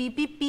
PPP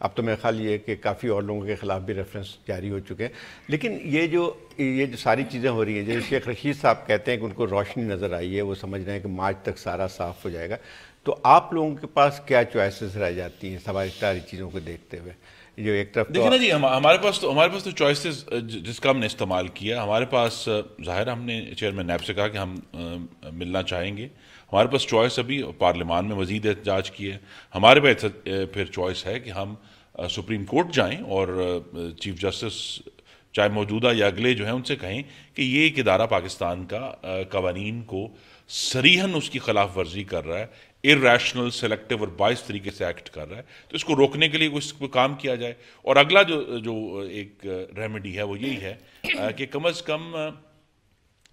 اب تو میرا خیال یہ ہے کہ کافی اور لوگوں کے خلاف بھی ریفرنس جاری ہو چکے ہیں. لیکن یہ جو ساری چیزیں ہو رہی ہیں، جیسے شیخ رشید صاحب کہتے ہیں کہ ان کو روشنی نظر آئی ہے، وہ سمجھ رہے ہیں کہ مارچ تک سارا صاف ہو جائے گا، تو آپ لوگوں کے پاس کیا چوائسیز رہ جاتی ہیں ساری چیزوں کو دیکھتے ہوئے؟ جو ایک طرف دیکھیں نا جی، ہمارے پاس تو چوائسیز جس کا ہم نے استعمال کیا، ہمارے پاس ظاہر ہم نے چیئرمین نیب سے کہا کہ ہم ملنا چاہیں گے. ہمارے پاس چوائس ابھی پارلیمان میں مزید احتجاج کی ہے. ہمارے پاس پھر چوائس ہے کہ ہم سپریم کورٹ جائیں اور چیف جسٹس چاہے موجودہ یا اگلے جو ہیں ان سے کہیں کہ یہ ایک ادارہ پاکستان کا قوانین کو صریحاً اس کی خلاف ورزی کر رہا ہے، ارریشنل، سلیکٹیو اور باعث طریقے سے ایکٹ کر رہا ہے، تو اس کو روکنے کے لیے اس کو کام کیا جائے. اور اگلا جو ایک ریمیڈی ہے وہ یہی ہے کہ کم از کم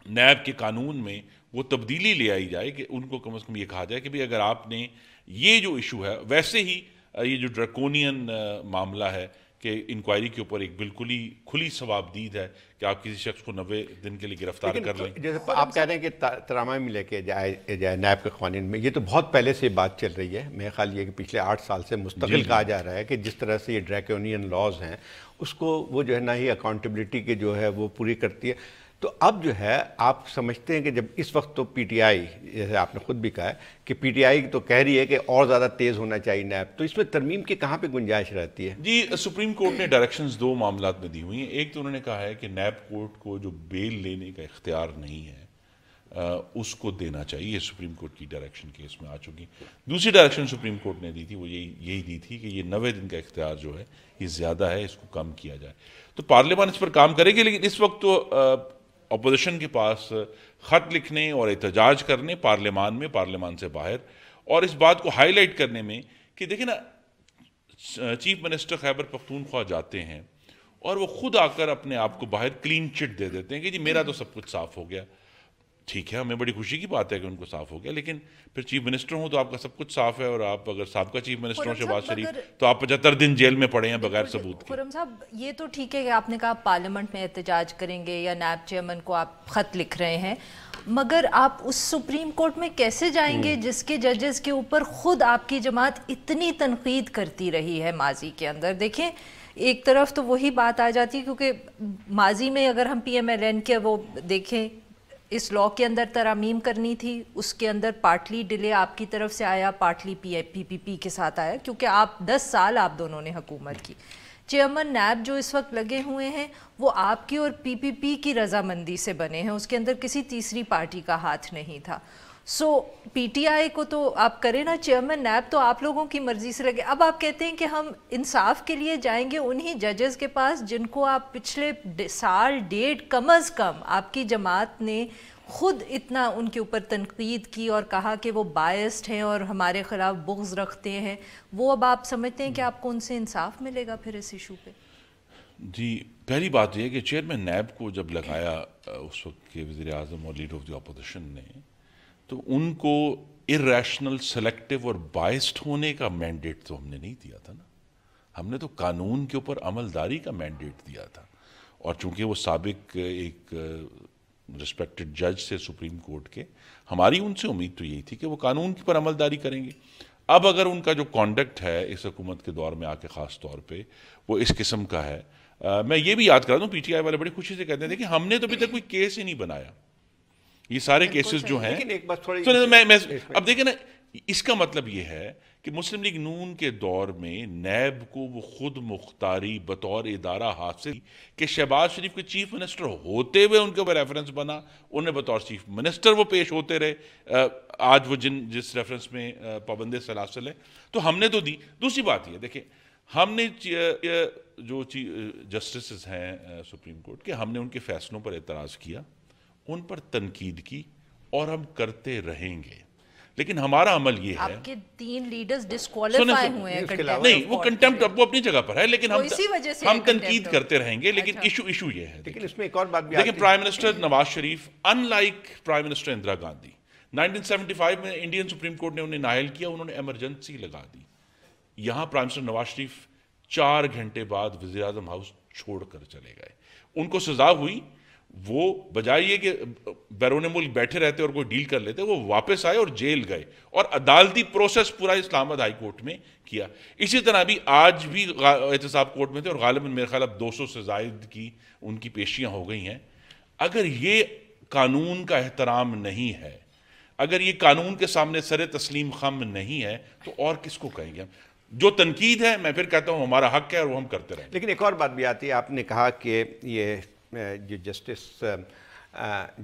نیب کے قانون میں وہ تبدیلی لے آئی جائے کہ ان کو کم از کم یہ کہا جائے کہ بھی اگر آپ نے یہ جو ایشو ہے، ویسے ہی یہ جو ڈریکونین معاملہ ہے کہ انکوائری کے اوپر ایک بالکل ہی کھلی ثوابدید ہے کہ آپ کسی شخص کو 90 دن کے لیے گرفتار کر لیں. جیسے آپ کہہ رہے ہیں کہ ترامہ میں لے کے جائے نیب کے قوانین میں، یہ تو بہت پہلے سے بات چل رہی ہے. میرا خیال یہ کہ پچھلے 8 سال سے مستقل کہا جا رہا ہے کہ جس طرح سے یہ ڈریکونین لاز ہیں اس کو وہ جو ہے نہ ہی اکاؤنٹیبلٹی کے جو ہے وہ پوری کرتی ہے. تو اب جو ہے آپ سمجھتے ہیں کہ جب اس وقت تو پی ٹی آئی، جیسے آپ نے خود بھی کہا ہے کہ پی ٹی آئی تو کہہ رہی ہے کہ اور زیادہ تیز ہونا چاہیے نیب، تو اس میں ترمیم کی کہاں پہ گنجائش رہتی ہے؟ جی، سپریم کورٹ نے ڈائریکشنز 2 معاملات میں دی ہوئی ہیں. ایک تو انہوں نے کہا ہے کہ نیب کورٹ کو جو بیل لینے کا اختیار نہیں ہے اس کو دینا چاہیے. سپریم کورٹ کی ڈائریکشن کیس میں آ چکی. دوسری ڈائریکشن سپریم کورٹ نے دی تھی وہ یہی دی تھی کہ یہ 90 دن کا اختیار جو ہے یہ زیادہ ہے، اس کو کم کیا جائے. تو پارلیمان اس پر کام کرے گی، لیکن اس وقت تو اپوزیشن کے پاس خط لکھنے اور احتجاج کرنے پارلیمان میں، پارلیمان سے باہر، اور اس بات کو ہائی لائٹ کرنے میں کہ دیکھیں نا، چیف منسٹر خیبر پختونخوا جاتے ہیں اور وہ خود آ کر اپنے آپ کو باہر کلین چٹ دے دیتے ہیں کہ جی میرا تو سب کچھ صاف ہو گیا. ٹھیک ہے، ہمیں بڑی خوشی کی بات ہے کہ ان کو صاف ہو گیا، لیکن پھر چیف منسٹر ہوں تو آپ کا سب کچھ صاف ہے، اور آپ اگر سابقہ چیف منسٹر ہوں شہباز شریف تو آپ 75 دن جیل میں پڑے ہیں بغیر ثبوت کے. خرم صاحب، یہ تو ٹھیک ہے کہ آپ نے کہا پارلیمنٹ میں احتجاج کریں گے یا نیب چیئرمین کو آپ خط لکھ رہے ہیں، مگر آپ اس سپریم کورٹ میں کیسے جائیں گے جس کے ججز کے اوپر خود آپ کی جماعت اتنی تنقید کرتی رہی ہے ماضی کے اندر؟ دیکھیں، ایک طرف تو وہی بات آ جاتی ہے کیونکہ ماضی میں اگر ہم پی ایم ایل این کے وہ دیکھیں، اس لاء کے اندر ترامیم کرنی تھی، اس کے اندر پارٹلی ڈیلے آپ کی طرف سے آیا، پارٹلی پی پی کے ساتھ آیا، کیونکہ آپ 10 سال آپ دونوں نے حکومت کی. چیئرمین نیب جو اس وقت لگے ہوئے ہیں وہ آپ کی اور پی پی کی رضامندی سے بنے ہیں، اس کے اندر کسی تیسری پارٹی کا ہاتھ نہیں تھا. سو پی ٹی آئی کو تو آپ کریں نا، چیئرمین نیب تو آپ لوگوں کی مرضی سے لگے. اب آپ کہتے ہیں کہ ہم انصاف کے لیے جائیں گے انہی ججز کے پاس جن کو آپ پچھلے سال ڈیڑھ کم از کم آپ کی جماعت نے خود اتنا ان کے اوپر تنقید کی اور کہا کہ وہ بائسڈ ہیں اور ہمارے خلاف بغض رکھتے ہیں. وہ اب آپ سمجھتے ہیں کہ آپ کو ان سے انصاف ملے گا پھر اس ایشو پہ؟ جی، پہلی بات یہ ہے کہ چیئرمین نیب کو جب لگایا اس وقت کے وزیر اعظم اور لیڈر آف دی اپوزیشن نے، تو ان کو ارریشنل، سلیکٹیو اور بائسڈ ہونے کا مینڈیٹ تو ہم نے نہیں دیا تھا نا. ہم نے تو قانون کے اوپر عملداری کا مینڈیٹ دیا تھا، اور چونکہ وہ سابق ایک رسپیکٹڈ جج سے سپریم کورٹ کے، ہماری ان سے امید تو یہی تھی کہ وہ قانون پر عملداری کریں گے. اب اگر ان کا جو کانڈکٹ ہے اس حکومت کے دور میں آ کے خاص طور پہ وہ اس قسم کا ہے، میں یہ بھی یاد کرا دوں، پی ٹی آئی والے بڑی خوشی سے کہتے ہیں کہ ہم نے تو ابھی تک کوئی کیس ہی نہیں بنایا. یہ سارے کیسز جو ہیں، اب دیکھیں نا، اس کا مطلب یہ ہے کہ مسلم لیگ نون کے دور میں نیب کو وہ خود مختاری بطور ادارہ حاصل کہ شہباز شریف کے چیف منسٹر ہوتے ہوئے ان کے اوپر ریفرنس بنا، انہیں بطور چیف منسٹر وہ پیش ہوتے رہے. آج وہ جس ریفرنس میں پابند سلاسل ہے تو ہم نے تو دی. دوسری بات یہ دیکھیں، ہم نے جو جسٹسز ہیں سپریم کورٹ کے، ہم نے ان کے فیصلوں پر اعتراض کیا، ان پر تنقید کی، اور ہم کرتے رہیں گے. لیکن ہمارا عمل یہ ہے، آپ کے 3 لیڈرز ڈسکوالیفائی ہوئے ہیں، نہیں وہ کنٹمپٹ اب وہ اپنی جگہ پر ہے، لیکن ہم تنقید کرتے رہیں گے. لیکن ایشو یہ ہے، لیکن اس میں ایک اور بات بھی دیکھیں، prime minister Nawaz Sharif in like prime minister Indira Gandhi, 1975 میں انڈین سپریم کورٹ نے انہیں نااہل کیا، انہوں نے ایمرجنسی لگا دی. یہاں پرائم منسٹر نواز شریف 4 گھنٹے بعد وزیر اعظم ہاؤس چھوڑ کر چلے گئے. ان کو سزا ہوئی، وہ بجائے یہ کہ بیرون ملک بیٹھے رہتے اور کوئی ڈیل کر لیتے، وہ واپس آئے اور جیل گئے اور عدالتی پروسیس پورا اسلام آباد ہائی کورٹ میں کیا. اسی طرح بھی آج بھی احتساب کورٹ میں تھے اور غالباً میرے خیال اب 200 سے زائد کی ان کی پیشیاں ہو گئی ہیں. اگر یہ قانون کا احترام نہیں ہے، اگر یہ قانون کے سامنے سر تسلیم خم نہیں ہے، تو اور کس کو کہیں گے ہم؟ جو تنقید ہے میں پھر کہتا ہوں ہمارا حق ہے اور وہ ہم کرتے رہیں. لیکن ایک اور بات بھی آتی ہے، آپ نے کہا کہ یہ جو جسٹس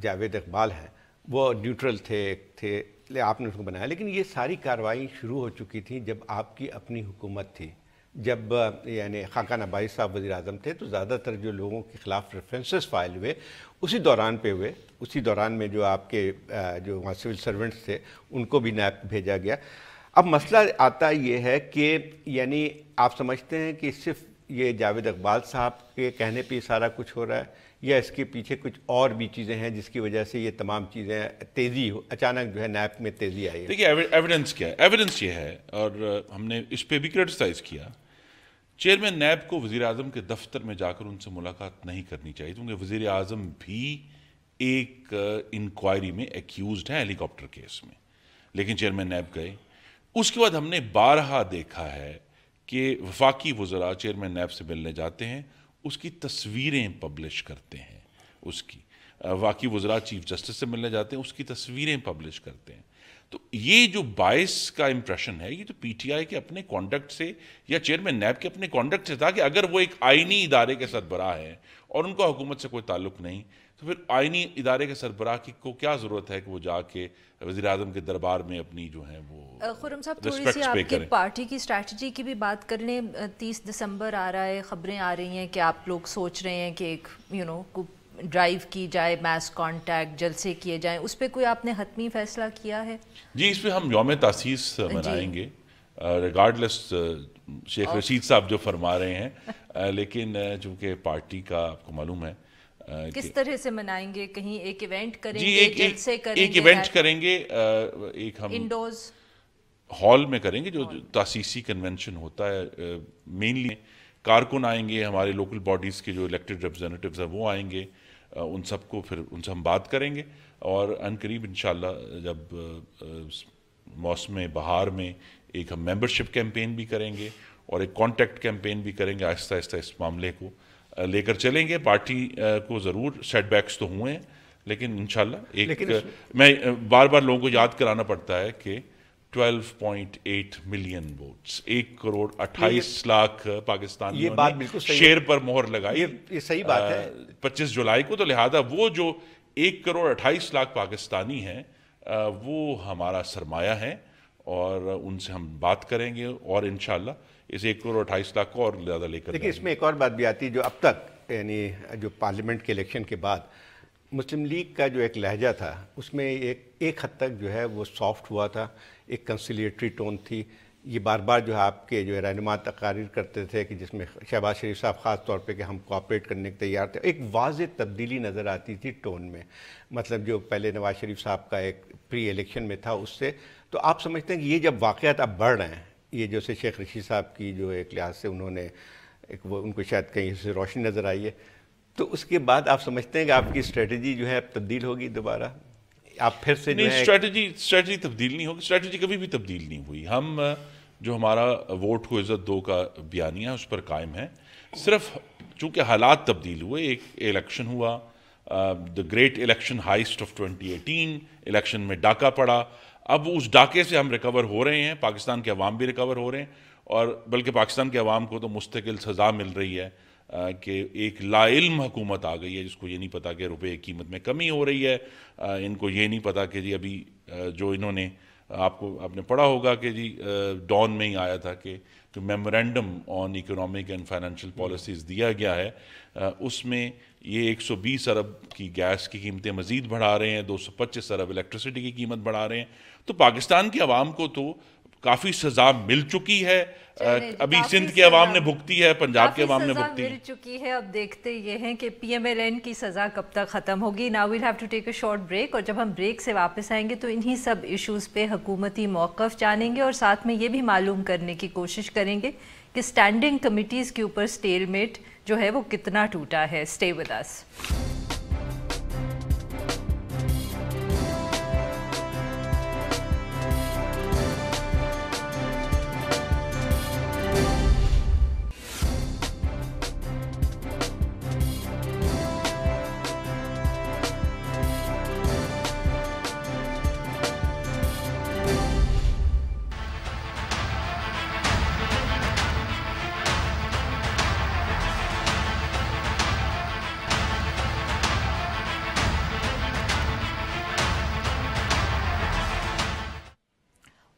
جاوید اقبال ہیں وہ نیوٹرل تھے آپ نے اس کو بنایا، لیکن یہ ساری کارروائی شروع ہو چکی تھی جب آپ کی اپنی حکومت تھی. جب یعنی خاقان عباسی صاحب وزیر اعظم تھے تو زیادہ تر جو لوگوں کے خلاف ریفرنسز فائل ہوئے اسی دوران پہ ہوئے. اسی دوران میں جو آپ کے جو وہاں سول سرونٹس تھے ان کو بھی نیب بھیجا گیا. اب مسئلہ آتا یہ ہے کہ یعنی آپ سمجھتے ہیں کہ صرف یہ جاوید اقبال صاحب کے کہنے پہ سارا کچھ ہو رہا ہے یا اس کے پیچھے کچھ اور بھی چیزیں ہیں جس کی وجہ سے یہ تمام چیزیں تیزی اچانک جو ہے نیب میں تیزی آئی ہے؟ دیکھیے ایویڈنس کیا ہے، ایویڈنس یہ ہے اور ہم نے اس پہ بھی کرٹیسائز کیا. چیئرمین نیب کو وزیر اعظم کے دفتر میں جا کر ان سے ملاقات نہیں کرنی چاہیے، کیونکہ وزیر اعظم بھی ایک انکوائری میں ایکیوزڈ ہیں ہیلی کاپٹر کیس میں، لیکن چیئرمین نیب گئے. اس کے بعد ہم نے بارہا دیکھا ہے کہ وفاقی وزراء چیئرمین نیب سے ملنے جاتے ہیں، اس کی تصویریں پبلش کرتے ہیں. اس کی وفاقی وزراء چیف جسٹس سے ملنے جاتے ہیں، اس کی تصویریں پبلش کرتے ہیں. تو یہ جو باعث کا امپریشن ہے یہ تو پی ٹی آئی کے اپنے کانڈکٹ سے یا چیئرمین نیب کے اپنے کانڈکٹ سے تھا کہ اگر وہ ایک آئینی ادارے کے سربراہ ہیں اور ان کا حکومت سے کوئی تعلق نہیں تو پھر آئینی ادارے کے سربراہ کو کیا ضرورت ہے کہ وہ جا کے وزیر اعظم کے دربار میں اپنی جو ہیں وہ خرم صاحب تھوڑی سی آپ کے پارٹی کی اسٹریٹجی کی بھی بات کر لیں. 30 دسمبر آ رہا ہے، خبریں آ رہی ہیں کہ آپ لوگ سوچ رہے ہیں کہ ایک ڈرائیو کی جائے، میس کانٹیکٹ جلسے کیے جائیں، اس پہ کوئی آپ نے حتمی فیصلہ کیا ہے؟ جی اس پہ ہم یوم تاسیس منائیں گے ریگارڈلیس شیخ رشید صاحب جو فرما رہے ہیں، لیکن چونکہ پارٹی کا آپ کو معلوم ہے کس طرح سے منائیں گے؟ کہیں ایک ایونٹ کریں جی گے، جلسے کریں گے؟ ایک ایونٹ کریں گے، ایک ہم انڈورز ہال میں کریں گے جو تاسیسی کنونشن ہوتا ہے. مینلی کارکن آئیں گے، ہمارے لوکل باڈیز کے جو الیکٹڈ ریپرزینٹیوز ہیں وہ آئیں گے، ان سب کو پھر ان سے ہم بات کریں گے اور عنقریب انشاءاللہ جب موسم بہار میں ایک ہم ممبرشپ کیمپین بھی کریں گے اور ایک کانٹیکٹ کیمپین بھی کریں گے. آہستہ آہستہ اس معاملے کو لے کر چلیں گے. پارٹی کو ضرور سیٹ بیکس تو ہوئے ہیں لیکن انشاءاللہ ایک میں بار بار لوگوں کو یاد کرانا پڑتا ہے کہ 12.8 ملین ووٹس، 1.28 کروڑ پاکستانیوں نے شیر پر مہر لگائی. یہ صحیح بات ہے 25 جولائی کو. تو لہذا وہ جو 1.28 کروڑ پاکستانی ہیں وہ ہمارا سرمایہ ہیں اور ان سے ہم بات کریں گے اور انشاءاللہ اس 1.28 کروڑ کو اور زیادہ لے کر. لیکن اس میں ایک اور بات بھی آتی ہے جو اب تک یعنی جو پارلیمنٹ کے الیکشن کے بعد مسلم لیگ کا جو ایک لہجہ تھا اس میں ایک حد تک جو ہے وہ سافٹ ہوا تھا، ایک کنسیلیٹری ٹون تھی. یہ بار بار جو ہے آپ کے جو رہنما تقاریر کرتے تھے کہ جس میں شہباز شریف صاحب خاص طور پہ کہ ہم کوآپریٹ کرنے کے تیار تھے. ایک واضح تبدیلی نظر آتی تھی ٹون میں، مطلب جو پہلے نواز شریف صاحب کا ایک پری الیکشن میں تھا اس سے. تو آپ سمجھتے ہیں کہ یہ جب واقعات اب بڑھ رہے ہیں، یہ جو سے شیخ رشید صاحب کی جو ایک لحاظ سے انہوں نے وہ ان کو شاید کہیں سے روشنی نظر آئی ہے، تو اس کے بعد آپ سمجھتے ہیں کہ آپ کی اسٹریٹجی جو ہے اب تبدیل ہوگی دوبارہ؟ آپ پھر سے نہیں، اسٹریٹجی تبدیل نہیں ہوگی. اسٹریٹجی کبھی بھی تبدیل نہیں ہوئی. ہم جو ہمارا ووٹ کو عزت دو کا بیانیہ اس پر قائم ہے. صرف چونکہ حالات تبدیل ہوئے، ایک الیکشن ہوا، the great election highest of 2018، election میں ڈاکہ پڑا. اب اس ڈاکے سے ہم ریکور ہو رہے ہیں، پاکستان کے عوام بھی ریکور ہو رہے ہیں اور بلکہ پاکستان کے عوام کو تو مستقل سزا مل رہی ہے کہ ایک لا علم حکومت آ گئی ہے جس کو یہ نہیں پتا کہ روپے کی قیمت میں کمی ہو رہی ہے. ان کو یہ نہیں پتا کہ جی ابھی جو انہوں نے آپ نے پڑھا ہوگا کہ جی ڈان میں ہی آیا تھا کہ memorandum on economic and financial policies دیا گیا ہے، اس میں یہ 120 ارب کی گیس کی قیمتیں مزید بڑھا رہے ہیں، 225 ارب الیکٹریسٹی کی قیمت بڑھا رہے ہیں. تو پاکستان کے عوام کو تو کافی سزا مل چکی ہے. ابھی سندھ کے عوام نے بھگتی ہے، پنجاب کے عوام نے بھگتی مل چکی ہے. اب دیکھتے یہ ہیں کہ پی ایم ایل این کی سزا کب تک ختم ہوگی. Now we'll have to take a short break, اور جب ہم بریک سے واپس آئیں گے تو انہی سب ایشوز پہ حکومتی موقف جانیں گے اور ساتھ میں یہ بھی معلوم کرنے کی کوشش کریں گے کہ اسٹینڈنگ کمیٹیز کے اوپر اسٹیل میٹ جو ہے وہ کتنا ٹوٹا ہے. Stay with us.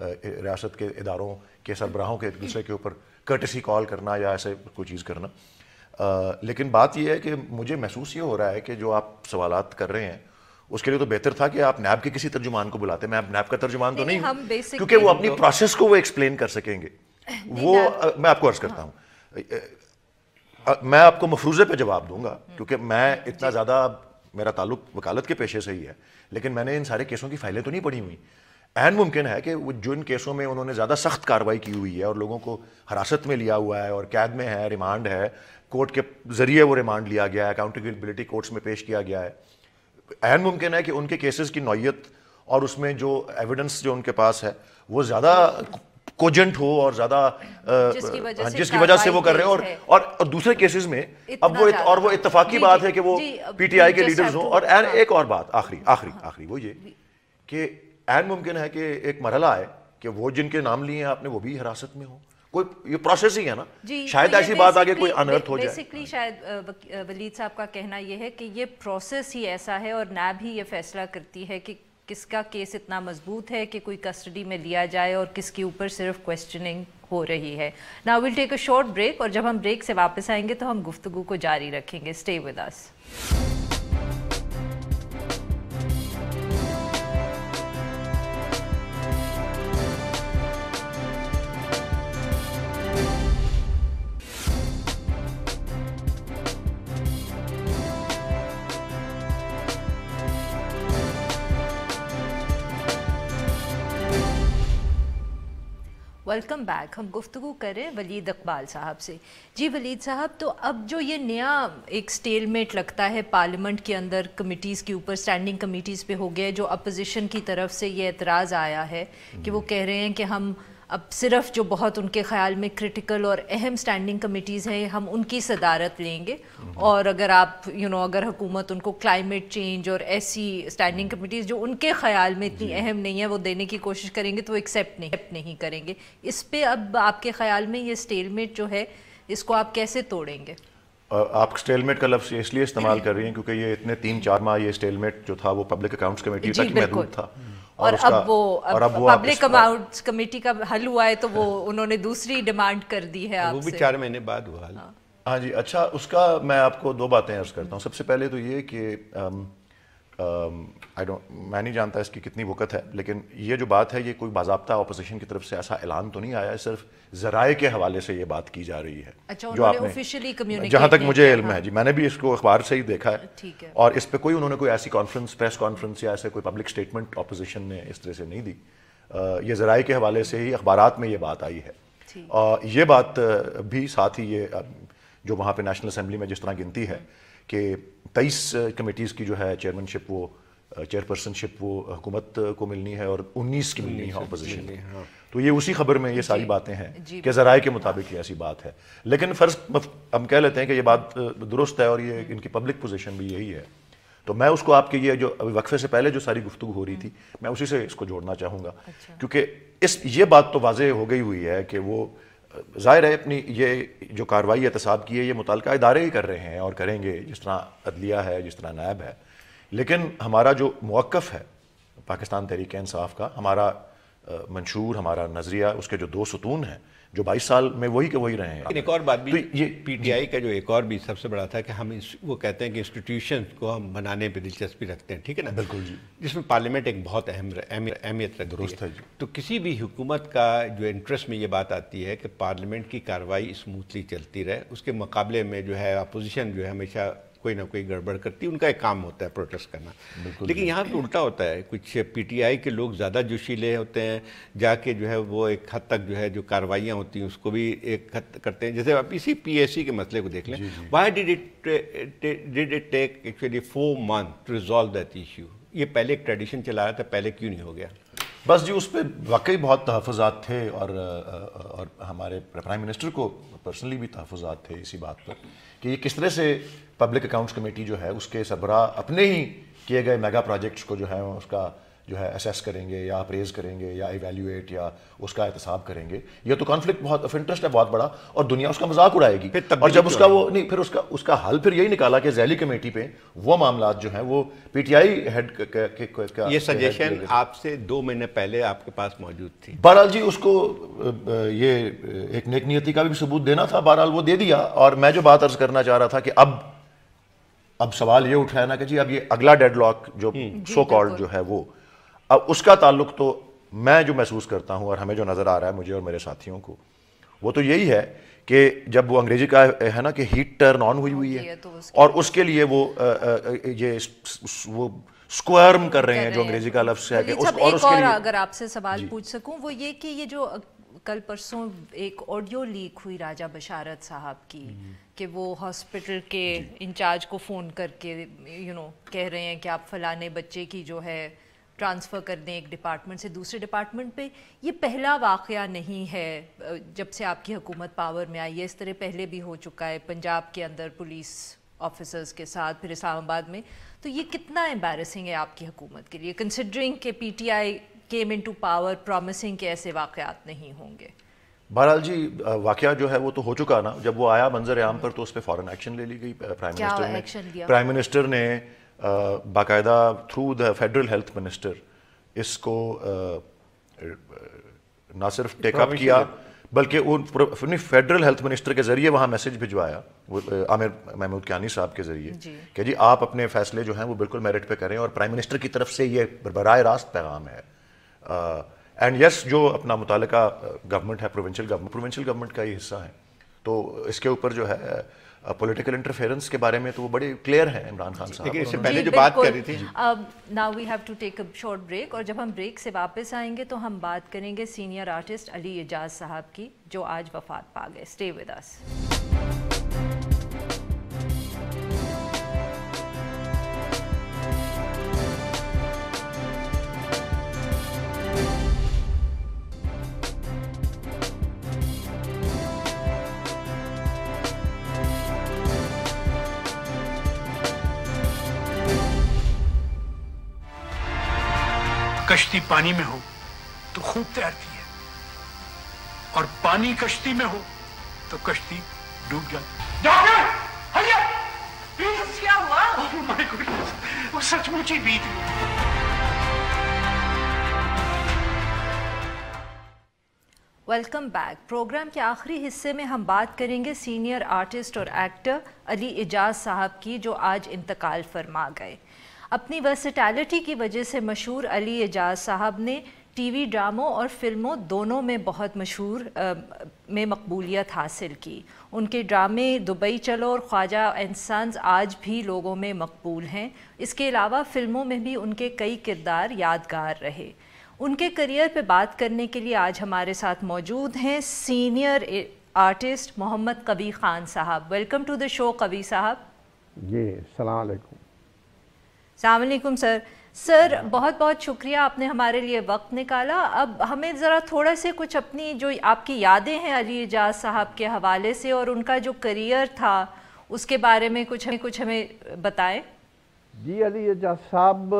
ریاست کے اداروں کے سربراہوں کے ایک دوسرے کے اوپر کرٹسی کال کرنا یا ایسے کوئی چیز کرنا. لیکن بات یہ ہے کہ مجھے محسوس یہ ہو رہا ہے کہ جو آپ سوالات کر رہے ہیں اس کے لیے تو بہتر تھا کہ آپ نیب کے کسی ترجمان کو بلاتے. میں نیب کا ترجمان تو نہیں ہوں کیونکہ وہ اپنی پروسیس کو وہ ایکسپلین کر سکیں گے. وہ میں آپ کو عرض کرتا ہوں, میں آپ کو مفروضے پہ جواب دوں گا کیونکہ میں اتنا زیادہ, میرا تعلق وکالت کے پیشے سے ہی ہے, لیکن میں نے ان سارے کیسوں کی فائلیں تو نہیں پڑھی ہوئی. عین ممکن ہے کہ وہ جو ان کیسوں میں انہوں نے زیادہ سخت کارروائی کی ہوئی ہے اور لوگوں کو حراست میں لیا ہوا ہے اور قید میں ہے, ریمانڈ ہے, کورٹ کے ذریعے وہ ریمانڈ لیا گیا ہے, اکاؤنٹیبلٹی کورٹس میں پیش کیا گیا ہے, عین ممکن ہے کہ ان کے کیسز کی نوعیت اور اس میں جو ایویڈنس جو ان کے پاس ہے وہ زیادہ کوجنٹ ہو اور زیادہ جس کی وجہ سے وہ کر رہے ہیں. اور دوسرے کیسز میں اب وہ اتفاقی بات ہے کہ وہ پی ٹی آئی کے لیڈرز ہوں. اور ایک اور بات آخری وہ یہ کہ عین ممکن ہے کہ ایک مرحلہ آئے کہ وہ جن کے نام لیے ہیں آپ نے وہ بھی حراست میں ہوں. کوئی یہ پروسیس ہی ہے نا, شاید ایسی بات آگے کوئی انرتھ ہو جائے. بیسیکلی شاید ولید صاحب کا کہنا یہ ہے کہ یہ پروسیس ہی ایسا ہے اور نیب ہی یہ فیصلہ کرتی ہے کہ کس کا کیس اتنا مضبوط ہے کہ کوئی کسٹڈی میں لیا جائے اور کس کے اوپر صرف کویسچننگ ہو رہی ہے. Now we'll take a short break, اور جب ہم بریک سے واپس آئیں گے تو ہم گفتگو کو جاری رکھیں گے. Stay with us. Welcome back. ہم گفتگو کریں ولید اقبال صاحب سے. جی ولید صاحب, تو اب جو یہ نیا ایک سٹیل میٹ لگتا ہے پارلیمنٹ کے اندر کمیٹیز کے اوپر, اسٹینڈنگ کمیٹیز پہ ہو گیا, جو اپوزیشن کی طرف سے یہ اعتراض آیا ہے کہ وہ کہہ رہے ہیں کہ ہم اب صرف جو بہت ان کے خیال میں کرٹیکل اور اہم سٹینڈنگ کمیٹیز ہیں ہم ان کی صدارت لیں گے, اور اگر آپ اگر حکومت ان کو کلائمیٹ چینج اور ایسی سٹینڈنگ کمیٹیز جو ان کے خیال میں اتنی اہم نہیں ہے وہ دینے کی کوشش کریں گے تو وہ ایکسیپٹ نہیں کریں گے. اس پہ اب آپ کے خیال میں یہ سٹیل میٹ جو ہے اس کو آپ کیسے توڑیں گے؟ آپ سٹیل میٹ کا لفظ اس لیے استعمال کر رہی ہیں کیونکہ یہ اتنے 3-4 ماہ یہ سٹیل میٹ جو تھا وہ پبلک اکاؤنٹس کمیٹی تک محدود تھا, اور اب وہ پبلک اکاؤنٹس کمیٹی کا حل ہوا ہے تو وہ انہوں نے دوسری ڈیمانڈ کر دی ہے آپ سے. وہ بھی 4 مہینے بعد ہوا. ہاں جی, اچھا, اس کا میں آپ کو 2 باتیں عرض کرتا ہوں. سب سے پہلے تو یہ کہ میں نہیں جانتا اس کی کتنی وقت ہے, لیکن یہ جو بات ہے یہ کوئی باضابطہ اپوزیشن کی طرف سے ایسا اعلان تو نہیں آیا ہے, صرف ذرائع کے حوالے سے یہ بات کی جا رہی ہے. جو آپ نے, جہاں تک مجھے علم ہے جی, میں نے بھی اس کو اخبار سے ہی دیکھا ہے, اور اس پہ انہوں نے کوئی ایسی پریس کانفرنس یا ایسے کوئی پبلک سٹیٹمنٹ اپوزیشن نے اس طرح سے نہیں دی. یہ ذرائع کے حوالے سے ہی اخبارات میں یہ بات آئی ہے. اور یہ بات بھی ساتھ ہی یہ جو وہاں پہ نیشنل اسمبلی میں جس طرح گنتی ہے کہ 23 کمیٹیز کی جو ہے چیئرمینشپ وہ چیئرپرسنشپ وہ حکومت کو ملنی ہے اور 19 کی ملنی ہے اپوزیشن. تو یہ اسی خبر میں یہ ساری باتیں ہیں کہ ذرائع کے مطابق یہ ایسی بات ہے. لیکن فرض ہم کہہ لیتے ہیں کہ یہ بات درست ہے اور یہ ان کی پبلک پوزیشن بھی یہی ہے, تو میں اس کو آپ کے یہ جو ابھی وقفے سے پہلے جو ساری گفتگو ہو رہی تھی میں اسی سے اس کو جوڑنا چاہوں گا. کیونکہ یہ بات تو واضح ہو گئی ہوئی ہے کہ وہ ظاہر ہے اپنی یہ جو کارروائی احتساب کی ہے یہ متعلقہ ادارے ہی کر رہے ہیں اور کریں گے, جس طرح عدلیہ ہے, جس طرح نیب ہے. لیکن ہمارا جو موقف ہے پاکستان تحریک انصاف کا, ہمارا منشور, ہمارا نظریہ, اس کے جو 2 ستون ہیں جو 22 سال میں وہی کے وہی رہے ہیں. ایک اور بات بھی, یہ پی ٹی آئی کا جو ایک اور بھی سب سے بڑا تھا کہ ہم وہ کہتے ہیں کہ انسٹیٹیوشن کو ہم بنانے پہ دلچسپی رکھتے ہیں, ٹھیک ہے نا. بالکل جی, جس میں پارلیمنٹ ایک بہت اہمیت رکھتی درست ہے جی. تو کسی بھی حکومت کا جو انٹرسٹ میں یہ بات آتی ہے کہ پارلیمنٹ کی کارروائی اسموتھلی چلتی رہے, اس کے مقابلے میں جو ہے اپوزیشن جو ہے ہمیشہ کوئی نہ کوئی گڑبڑ کرتی, ان کا ایک کام ہوتا ہے پروٹیسٹ کرنا. لیکن یہاں پہ الٹا ہوتا ہے, کچھ پی ٹی آئی کے لوگ زیادہ جوشیلے ہوتے ہیں, جا کے جو ہے وہ ایک حد تک جو ہے جو کارروائیاں ہوتی ہیں اس کو بھی ایک حد کرتے ہیں. جیسے آپ اسی پی ایس سی کے مسئلے کو دیکھ لیں, why did it take actually 4 months to resolve that issue. یہ پہلے ایک ٹریڈیشن چلا رہا تھا, پہلے کیوں نہیں ہو گیا؟ بس جی اس پہ واقعی بہت تحفظات تھے, اور ہمارے پرائم منسٹر کو پرسنلی بھی تحفظات تھے اسی بات پر کہ یہ کس طرح سے پبلک اکاؤنٹس کمیٹی جو ہے اس کے سربراہ اپنے ہی کیے گئے میگا پروجیکٹس کو جو ہے اس کا جو ہے اسیس کریں گے یا اپریز کریں گے یا ایویلیویٹ یا اس کا احتساب کریں گے. یہ تو کانفلکٹ بہت آف انٹرسٹ ہے بہت بڑا, اور دنیا اس کا مذاق اڑائے گی. اور جب اس کا وہ نہیں, پھر اس کا حل پھر یہی نکالا کہ ذیلی کمیٹی پہ وہ معاملات جو ہیں وہ پی ٹی آئی ہیڈ کا یہ سجیشن آپ سے 2 مہینے پہلے آپ کے پاس موجود تھی. بہرحال جی اس کو یہ ایک نیک نیتی کا بھی ثبوت دینا تھا, بہرحال وہ دے دیا. اور میں جو بات عرض کرنا چاہ رہا تھا کہ اب سوال یہ اٹھا ہے نا کہ جی اب یہ اگلا ڈیڈ لاک جو سو کالڈ جو ہے وہ, اب اس کا تعلق تو میں جو محسوس کرتا ہوں اور ہمیں جو نظر آ رہا ہے مجھے اور میرے ساتھیوں کو, وہ تو یہی ہے کہ جب وہ انگریزی کا ہے نا کہ ہیٹ ٹرن آن ہوئی ہے, اور اس کے لیے وہ اسکوئرم کر رہے ہیں جو انگریزی کا لفظ ہے. اور اگر آپ سے سوال پوچھ سکوں وہ یہ کہ یہ جو کل پرسوں ایک آڈیو لیک ہوئی راجہ بشارت صاحب کی کہ وہ ہاسپٹل کے انچارج کو فون کر کے کہہ رہے ہیں کہ آپ فلانے بچے کی جو ہے ٹرانسفر کر دیں ایک ڈپارٹمنٹ سے دوسرے ڈپارٹمنٹ پہ, یہ پہلا واقعہ نہیں ہے جب سے آپ کی حکومت پاور میں آئی ہے. اس طرح پہلے بھی ہو چکا ہے پنجاب کے اندر پولیس آفیسرز کے ساتھ, پھر اسلام آباد میں. تو یہ کتنا امبیرسنگ ہے آپ کی حکومت کے لیے کنسیڈرنگ کہ P T I came into power promising کہ ایسے واقعات نہیں ہوں گے؟ بہرحال جی واقعہ جو ہے وہ تو ہو چکا نا, جب وہ آیا منظر عام پر تو اس پہ فوراً ایکشن لے لی گئی. پرائم منسٹر نے باقاعدہ through the federal health minister اس کو نہ صرف ٹیک اپ کیا بلکہ فیڈرل ہیلتھ منسٹر کے ذریعے وہاں میسج بھجوایا عامر محمود کیانی صاحب کے ذریعے کہ جی آپ اپنے فیصلے جو ہیں وہ بالکل میرٹ پہ کریں, اور پرائم منسٹر کی طرف سے یہ براہ راست پیغام ہے. اینڈ یس جو اپنا متعلقہ گورنمنٹ ہے پروونشل گورنمنٹ کا یہ حصہ ہے, تو اس کے اوپر جو ہے پولیٹیکل انٹرفیئرنس کے بارے میں تو وہ بڑے کلیئر ہیں عمران خان صاحب. لیکن اس سے پہلے جو بات کر رہی تھی now we have to take a short break, اور جب ہم بریک سے واپس آئیں گے تو ہم بات کریں گے سینئر آرٹسٹ علی اعجاز صاحب کی جو آج وفات پا گئے. Stay with us. کشتی پانی میں ہو تو خوب تیرتی ہے, اور پانی کشتی میں ہو تو کشتی ڈوب جاتی. ڈاکٹر ہریا پلیز, کیا ہوا؟ اوہ مائی گوڈنس, وہ سچ مچ ہی بیت گئی. Welcome back. پروگرام کے آخری حصے میں ہم بات کریں گے سینئر آرٹسٹ اور ایکٹر علی اعجاز صاحب کی جو آج انتقال فرما گئے. اپنی ورسٹیلٹی کی وجہ سے مشہور علی اعجاز صاحب نے ٹی وی ڈراموں اور فلموں دونوں میں بہت میں مقبولیت حاصل کی. ان کے ڈرامے دبئی چلو اور خواجہ اینڈ سنز آج بھی لوگوں میں مقبول ہیں. اس کے علاوہ فلموں میں بھی ان کے کئی کردار یادگار رہے. ان کے کریئر پہ بات کرنے کے لیے آج ہمارے ساتھ موجود ہیں سینئر آرٹسٹ محمد قوی خان صاحب. ویلکم ٹو دا شو قوی صاحب. جی السلام علیکم. السلام علیکم سر. بہت بہت شکریہ آپ نے ہمارے لیے وقت نکالا. اب ہمیں ذرا تھوڑا سے کچھ اپنی جو آپ کی یادیں ہیں علی اعجاز صاحب کے حوالے سے اور ان کا جو کریئر تھا اس کے بارے میں کچھ ہمیں بتائیں. جی علی اعجاز صاحب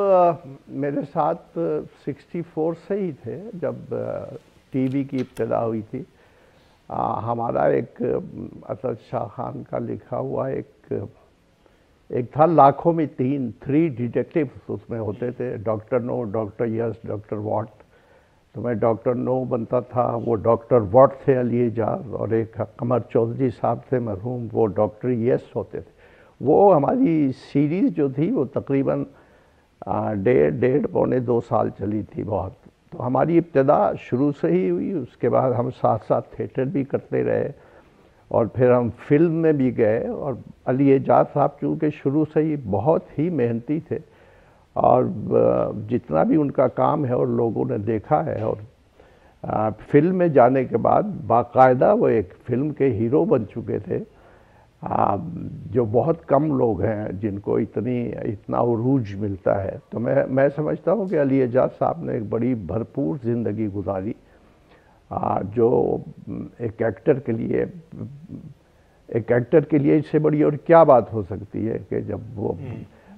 میرے ساتھ 64 سے ہی تھے جب ٹی وی کی ابتدا ہوئی تھی. ہمارا ایک اسد شاہ خان کا لکھا ہوا ایک تھا لاکھوں میں 3 ڈیٹیکٹیوز اس میں ہوتے تھے, doctor no, doctor yes, doctor what. تو میں ڈاکٹر نو بنتا تھا, وہ ڈاکٹر واٹ تھے علی اعجاز, اور ایک قمر چودھری صاحب تھے مرحوم, وہ ڈاکٹر یس ہوتے تھے. وہ ہماری سیریز جو تھی وہ تقریباً 1.5-2 سال چلی تھی بہت. تو ہماری ابتدا شروع سے ہی ہوئی. اس کے بعد ہم ساتھ تھیٹر بھی کرتے رہے اور پھر ہم فلم میں بھی گئے. اور علی اعجاز صاحب چونکہ شروع سے ہی بہت ہی محنتی تھے اور جتنا بھی ان کا کام ہے اور لوگوں نے دیکھا ہے, اور فلم میں جانے کے بعد باقاعدہ وہ ایک فلم کے ہیرو بن چکے تھے, جو بہت کم لوگ ہیں جن کو اتنا عروج ملتا ہے. تو میں سمجھتا ہوں کہ علی اعجاز صاحب نے ایک بڑی بھرپور زندگی گزاری, جو ایک ایکٹر کے لیے اس سے بڑی اور کیا بات ہو سکتی ہے کہ جب وہ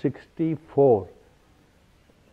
64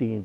3।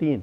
3।